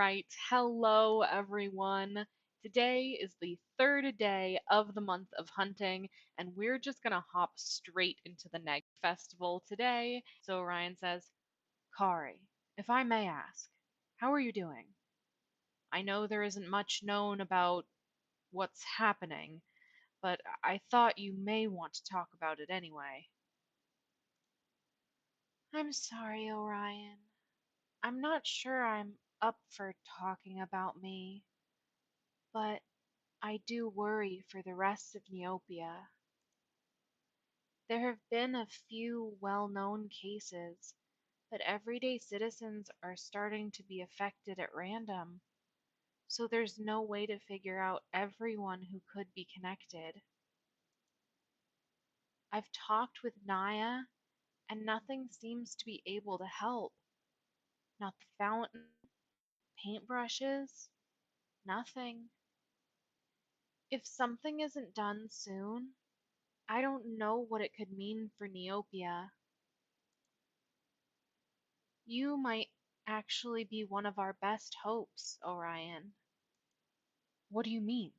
right, hello everyone. Today is the third day of the month of hunting, and we're just gonna hop straight into the Negg Festival today. So Ryan says, Kari, if I may ask, how are you doing? I know there isn't much known about what's happening, but I thought you may want to talk about it anyway. I'm sorry, Orion. I'm not sure I'm up for talking about me, but I do worry for the rest of Neopia. There have been a few well-known cases, but everyday citizens are starting to be affected at random, so there's no way to figure out everyone who could be connected. I've talked with Naya, and nothing seems to be able to help. Not the fountain, paintbrushes, nothing. If something isn't done soon, I don't know what it could mean for Neopia. You might actually be one of our best hopes, Orion. What do you mean?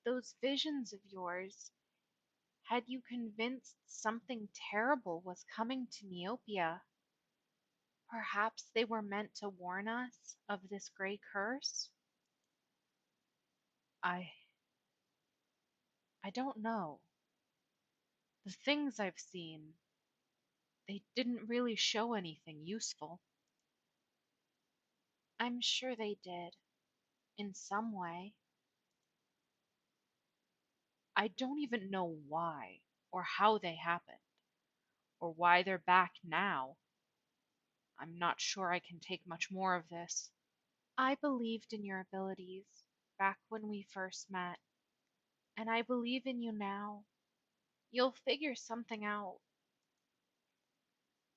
Those visions of yours had you convinced something terrible was coming to Neopia. Perhaps they were meant to warn us of this gray curse? I I don't know. The things I've seen, they didn't really show anything useful. I'm sure they did, in some way. I don't even know why or how they happened, or why they're back now. I'm not sure I can take much more of this. I believed in your abilities back when we first met, and I believe in you now. You'll figure something out.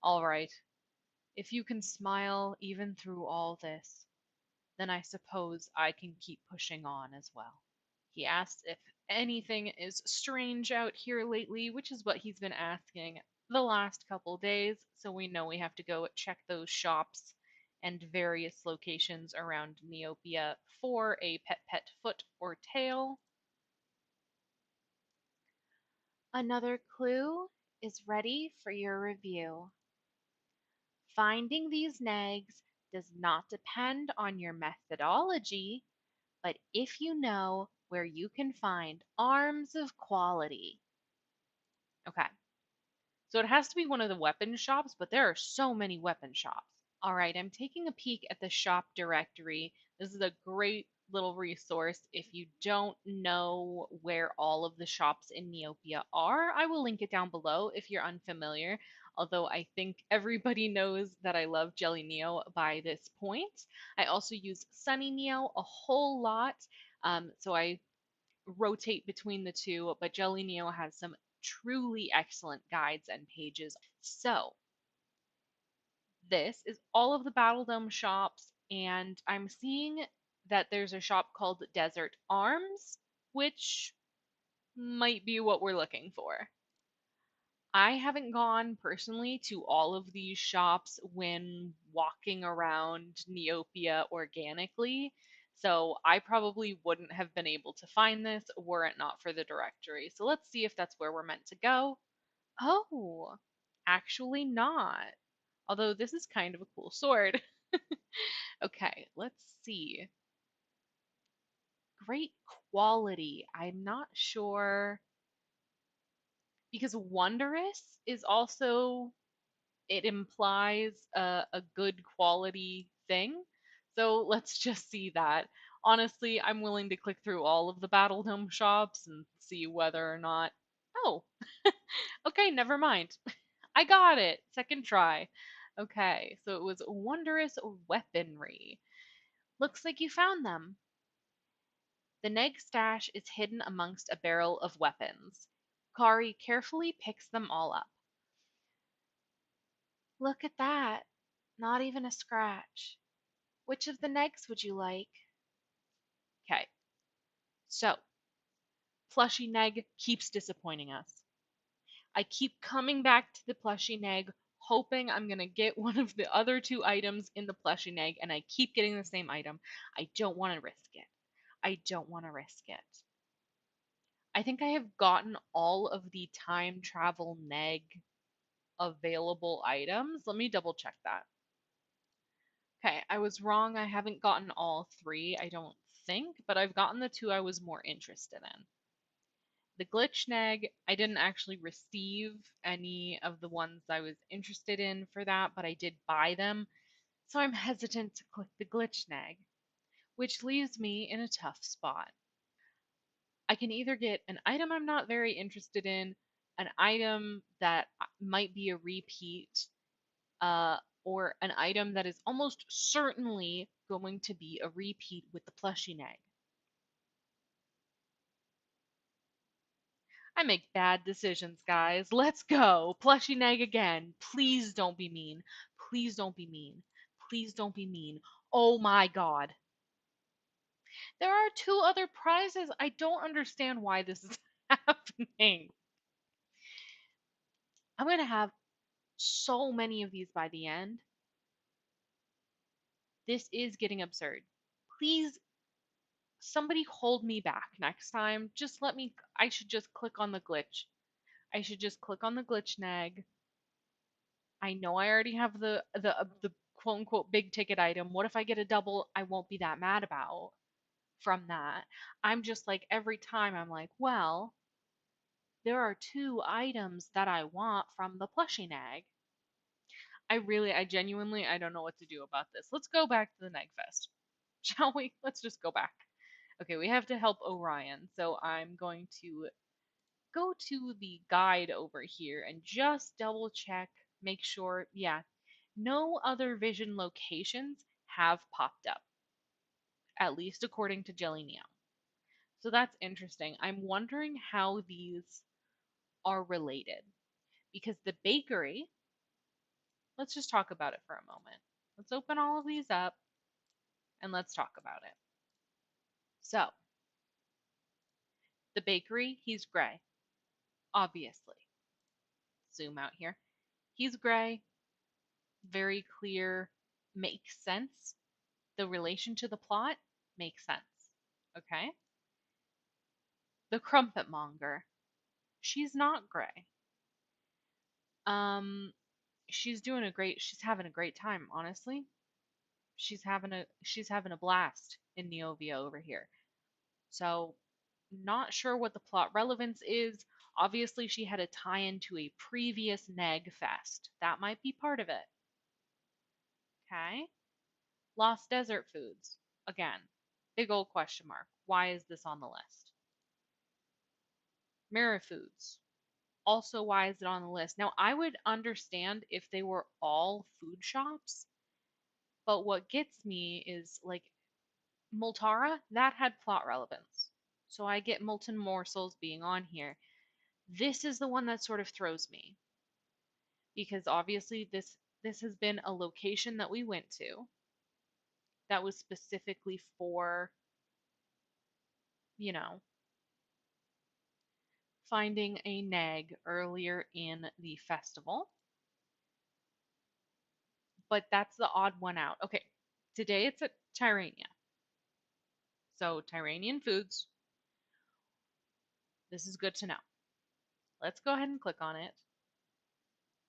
All right, if you can smile even through all this, then I suppose I can keep pushing on as well. He asks if anything is strange out here lately, which is what he's been asking the last couple days, so we know we have to go check those shops and various locations around Neopia for a pet foot or tail. Another clue is ready for your review. Finding these nags does not depend on your methodology, but if you know where you can find arms of quality. Okay, so it has to be one of the weapon shops, but there are so many weapon shops. All right, I'm taking a peek at the shop directory. This is a great little resource. If you don't know where all of the shops in Neopia are, I will link it down below if you're unfamiliar. Although I think everybody knows that I love Jelly Neo by this point. I also use Sunny Neo a whole lot, so I rotate between the two, but Jelly Neo has some truly excellent guides and pages. So, this is all of the Battle Dome shops, and I'm seeing that there's a shop called Desert Arms, which might be what we're looking for. I haven't gone personally to all of these shops when walking around Neopia organically, so I probably wouldn't have been able to find this were it not for the directory. So let's see if that's where we're meant to go. Oh, actually not. Although this is kind of a cool sword. Okay, let's see. Great quality. I'm not sure because wondrous is also, it implies a good quality thing. So let's just see that. Honestly, I'm willing to click through all of the Battle Dome shops and see whether or not. Oh, okay, never mind. I got it. Second try. Okay, so it was wondrous weaponry. Looks like you found them. The Neg stash is hidden amongst a barrel of weapons. Kari carefully picks them all up. Look at that. Not even a scratch. Which of the negs would you like? Okay, so Plushy Neg keeps disappointing us. I keep coming back to the Plushy Neg, hoping I'm going to get one of the other two items in the plushie negg, and I keep getting the same item. I don't want to risk it. I don't want to risk it. I think I have gotten all of the time travel negg available items. Let me double check that. Okay, I was wrong. I haven't gotten all three, I don't think, but I've gotten the two I was more interested in. The glitch negg, I didn't actually receive any of the ones I was interested in for that, but I did buy them, so I'm hesitant to click the glitch negg, which leaves me in a tough spot. I can either get an item I'm not very interested in, an item that might be a repeat, uh, or an item that is almost certainly going to be a repeat with the plushie negg. I make bad decisions, guys. Let's go. Plushie negg again. Please don't be mean. Please don't be mean. Please don't be mean. Oh my god. There are two other prizes. I don't understand why this is happening. I'm going to have so many of these by the end. This is getting absurd. Please, somebody hold me back next time. Just let me. I should just click on the glitch. I should just click on the glitch negg. I know I already have the quote unquote big ticket item. What if I get a double? I won't be that mad about from that. I'm just like every time I'm like, well, there are two items that I want from the plushie negg. I genuinely, I don't know what to do about this. Let's go back to the Negg Fest, shall we? Let's just go back. Okay, we have to help Orion, so I'm going to go to the guide over here and just double check, make sure, yeah, no other vision locations have popped up, at least according to Jelly Neo. So that's interesting. I'm wondering how these are related because the bakery, let's just talk about it for a moment. Let's open all of these up and let's talk about it. So, the bakery, he's gray, obviously. Zoom out here. He's gray, very clear, makes sense. The relation to the plot makes sense. Okay? The crumpet monger, she's not gray. Um, she's having a great time, honestly. She's having a blast in Neovia over here. So, not sure what the plot relevance is. Obviously, she had a tie in to a previous Negg Fest. That might be part of it. Okay. Lost Desert Foods. Again, big old question mark. Why is this on the list? Mirror Foods. Also, why is it on the list? Now, I would understand if they were all food shops, but what gets me is like Multara, that had plot relevance. So I get Molten Morsels being on here. This is the one that sort of throws me because obviously this has been a location that we went to that was specifically for, you know, finding a negg earlier in the festival. But that's the odd one out. Okay, today it's at Tyrania. So Tyranian Foods. This is good to know. Let's go ahead and click on it.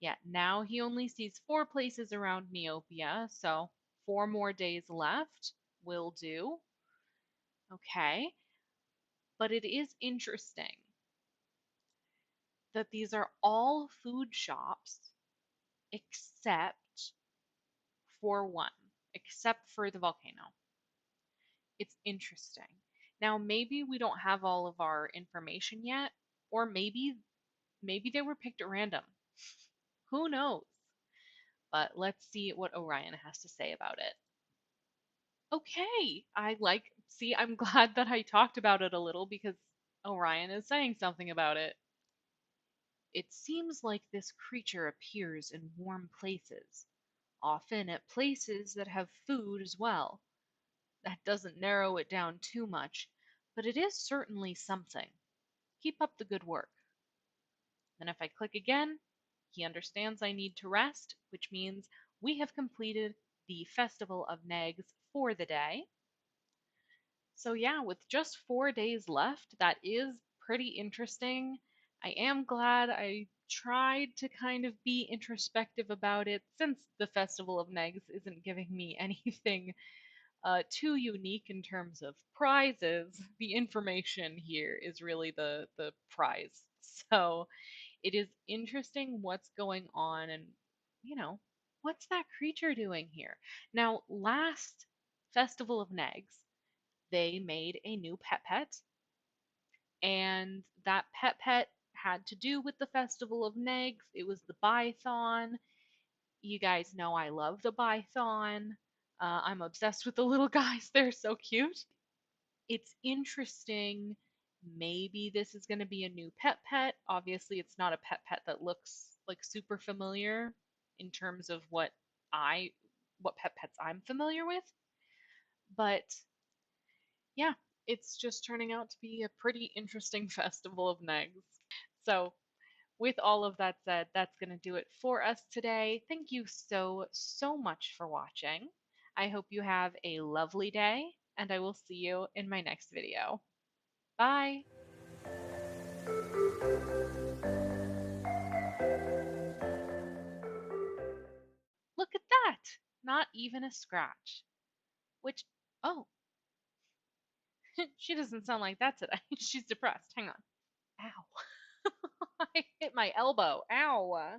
Yeah, now he only sees 4 places around Neopia, so 4 more days left will do. Okay, but it is interesting that these are all food shops except for one, except for the volcano. It's interesting. Now, maybe we don't have all of our information yet, or maybe they were picked at random. Who knows? But let's see what Orion has to say about it. Okay, see, I'm glad that I talked about it a little because Orion is saying something about it. It seems like this creature appears in warm places, often at places that have food as well. That doesn't narrow it down too much, but it is certainly something. Keep up the good work. Then if I click again, He understands I need to rest, which means we have completed the Festival of Neggs for the day. So, yeah, with just 4 days left, that is pretty interesting. I am glad I tried to kind of be introspective about it since the Festival of Neggs isn't giving me anything too unique in terms of prizes. The information here is really the prize. So it is interesting what's going on and, you know, what's that creature doing here? Now, last Festival of Neggs, they made a new pet, and that pet had to do with the Festival of Neggs. It was the Bython. You guys know I love the Bython. I'm obsessed with the little guys. They're so cute. It's interesting. Maybe this is going to be a new pet. Obviously, it's not a pet that looks like super familiar in terms of what pets I'm familiar with. But yeah, it's just turning out to be a pretty interesting festival of negs. So, with all of that said, that's going to do it for us today. Thank you so much for watching. I hope you have a lovely day, and I will see you in my next video. Bye! Look at that! Not even a scratch. Which, oh, she doesn't sound like that today. She's depressed. Hang on. Ow. I hit my elbow. Ow.